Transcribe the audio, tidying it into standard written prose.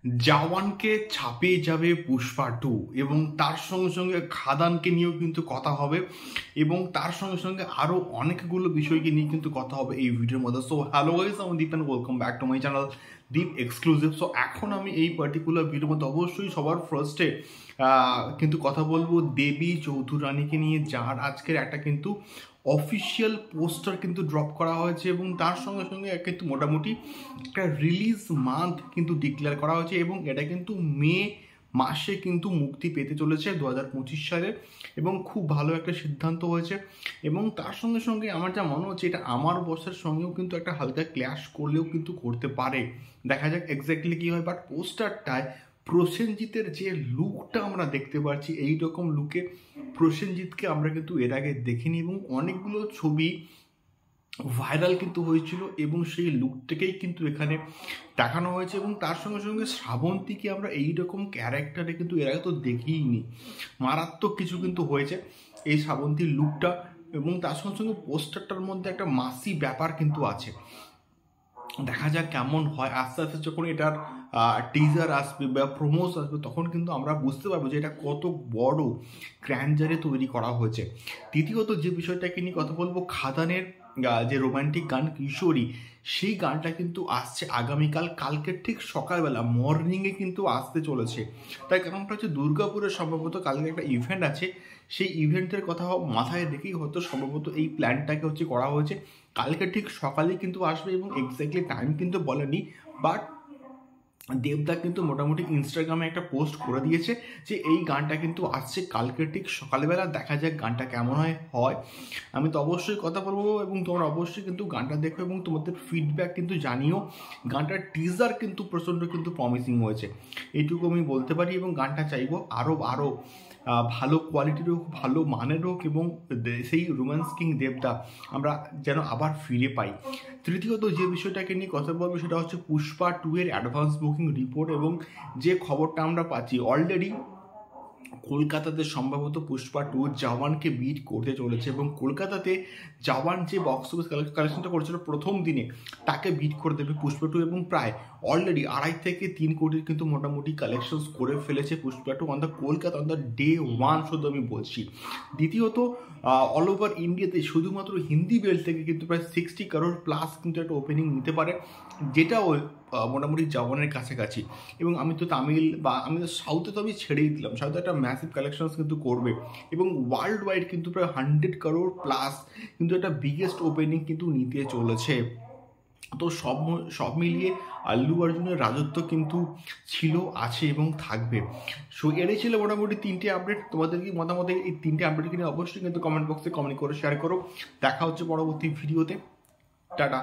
জওয়ানকে ছাপিয়ে যাবে পুষ্পা 2 এবং তার সঙ্গে সঙ্গে খাদানকে নিয়েও কিন্তু কথা হবে এবং তার সঙ্গে সঙ্গে আরো অনেকগুলো বিষয়কে নিয়ে কিন্তু কথা হবে এই ভিডিওর মধ্যে। সো হ্যালো গাইস, আমি Deep and welcome back to my channel Deep exclusive. So এখন আমি এই পার্টিকুলার ভিডিওর মধ্যে অবশ্যই সবার ফার্স্টে কিন্তু কথা বলবো দেবী চৌধুরানীকে নিয়ে, যার আজকের একটা কিন্তু অফিসিয়াল পোস্টার কিন্তু ড্রপ করা হয়েছে এবং তার সঙ্গে সঙ্গে কিন্তু মোটামুটি একটা রিলিজ মান্থ কিন্তু ডিক্লেয়ার করা হয়েছে এবং এটা কিন্তু মে মাসে কিন্তু মুক্তি পেতে চলেছে 2025 সালে এবং খুব ভালো একটা সিদ্ধান্ত হয়েছে। এবং তার সঙ্গে সঙ্গে আমার যা মনে হচ্ছে এটা আমার বসের সঙ্গেও কিন্তু একটা হালকা ক্ল্যাশ করলেও কিন্তু করতে পারে, দেখা যাক এক্স্যাক্টলি কী হয়। বাট পোস্টারটায় প্রসেনজিতের যে লুকটা আমরা দেখতে পাচ্ছি, এই রকম লুকে প্রসেনজিৎকে আমরা কিন্তু এর আগে দেখিনি এবং অনেকগুলো ছবি ভাইরাল কিন্তু হয়েছিল এবং সেই লুকটাকেই কিন্তু এখানে দেখানো হয়েছে। এবং তার সঙ্গে সঙ্গে শ্রাবন্তীকে আমরা এইরকম ক্যারেক্টারে কিন্তু এর আগে তো দেখিইনি, মারাত্মক কিছু কিন্তু হয়েছে এই শ্রাবন্তীর লুকটা। এবং তার সঙ্গে সঙ্গে পোস্টারটার মধ্যে একটা মাসি ব্যাপার কিন্তু আছে, দেখা যাক কেমন হয়। আস্তে আস্তে যখন এটার টিজার আসবে বা প্রোমোস আসবে তখন কিন্তু আমরা বুঝতে পারবো যে এটা কত বড় গ্র্যান্ডারে তৈরি করা হয়েছে। দ্বিতীয়ত যে বিষয়টাকে নিয়ে কথা বলবো, খাদানের যে রোমান্টিক গান কিশোরী, সেই গানটা কিন্তু আসছে আগামীকাল, কালকে ঠিক সকালবেলা মর্নিংয়ে কিন্তু আসতে চলেছে। তাই কারণটা হচ্ছে দুর্গাপুরে সম্ভবত কালকে একটা ইভেন্ট আছে, সেই ইভেন্টের কথা মাথায় রেখেই হয়তো সম্ভবত এই প্ল্যানটাকে হচ্ছে করা হয়েছে। কালকে ঠিক সকালে কিন্তু আসবে এবং এক্স্যাক্টলি টাইম কিন্তু বলেনি, বাট দেবদা কিন্তু মোটামুটি ইনস্টাগ্রামে একটা পোস্ট করে দিয়েছে যে এই গানটা কিন্তু আসছে কালকে ঠিক সকালবেলা। দেখা যাক গানটা কেমন হয়। আমি তো অবশ্যই কথা বলবো এবং তোমরা অবশ্যই কিন্তু গানটা দেখো এবং তোমাদের ফিডব্যাক কিন্তু জানিও। গানটার টিজার কিন্তু প্রচণ্ড কিন্তু প্রমিসিং হয়েছে, এইটুকু আমি বলতে পারি। এবং গানটা চাইবো আরও ভালো কোয়ালিটির হোক, ভালো মানের হোক এবং সেই রোম্যান্স কিং দেবদা আমরা যেন আবার ফিরে পাই। তৃতীয়ত যে বিষয়টাকে নিয়ে কথা বলবো সেটা হচ্ছে পুষ্পা 2 এর অ্যাডভান্স বুকিং রিপোর্ট এবং যে খবরটা আমরা পাচ্ছি অলরেডি কলকাতাতে সম্ভবত পুষ্পা 2 জওয়ানকে বিট করতে চলেছে এবং কলকাতাতে জওয়ান যে বক্স অফিস কালেকশনটা করেছিল প্রথম দিনে তাকে বিট করে দেবে পুষ্পা 2 এবং প্রায় অলরেডি 2.5 থেকে 3 কোটির কিন্তু মোটামুটি কালেকশনস করে ফেলেছে Pushpa 2 on the Kolkata, on the day 1 শুধু আমি বলছি। দ্বিতীয়ত অল ওভার ইন্ডিয়াতে শুধুমাত্র হিন্দি বেল্ট থেকে কিন্তু প্রায় 60 করোড় প্লাস কিন্তু একটা ওপেনিং নিতে পারে, যেটাও মোটামুটি জওয়ানের কাছাকাছি। এবং আমি তো তামিল বা আমি তো সাউথে তো আমি ছেড়েই দিলাম, সাউথে একটা ম্যাসিভ কালেকশনস কিন্তু করবে এবং ওয়ার্ল্ড ওয়াইড কিন্তু প্রায় 100 করোড় প্লাস কিন্তু একটা বিগেস্ট ওপেনিং কিন্তু নিতে চলেছে। তো সব মিলিয়ে আল্লু অর্জুনের রাজত্ব কিন্তু ছিল, আছে এবং থাকবে। সো এটাই ছিল মোটামুটি 3টে আপডেট। তোমাদের কি মতামত এই 3টে আপডেটকে নিয়ে অবশ্যই কিন্তু কমেন্ট বক্সে কমেন্ট করে শেয়ার করো। দেখা হচ্ছে পরবর্তী ভিডিওতে। টাটা।